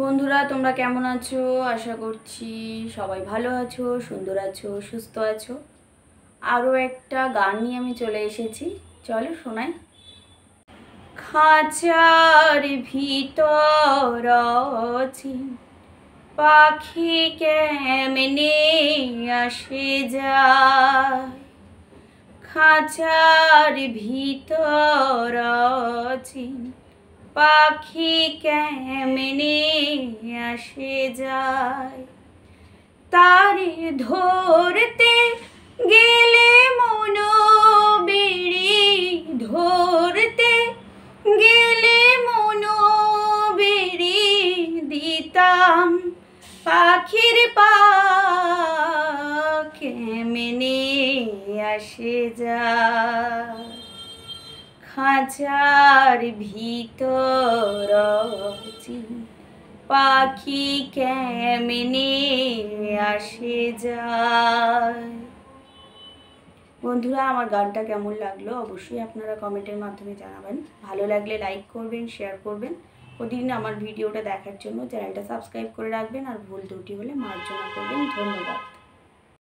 বন্ধুরা তোমরা কেমন আছো? আশা করছি সবাই ভালো আছো, সুন্দর আছো, সুস্থ আছো। আরও একটা গান নিয়ে আমি চলে এসেছি, চলো শোনাই। খাঁচার ভিতর আছি, পাখি কেমনে আসে যায়। খাঁচার ভিতর আছি, পাখি কেমনে আসে যায়। তারে ধরতে গেলে মন বেড়ি, ধরতে গেলে মন বেড়ি দিতাম পাখির পা কেমনে আসে যায়। খাঁচার ভিতর আছি, পাখি কেমনে আসে যায়। বন্ধুরা আমার গানটা কেমন লাগলো অবশ্যই আপনারা কমেন্টের মাধ্যমে জানাবেন। ভালো লাগলে লাইক করবেন, শেয়ার করবেন। প্রতিদিন আমার ভিডিওটা দেখার জন্য চ্যানেলটা সাবস্ক্রাইব করে রাখবেন, আর ভুল ত্রুটি হলে মার্জনা করবেন। ধন্যবাদ।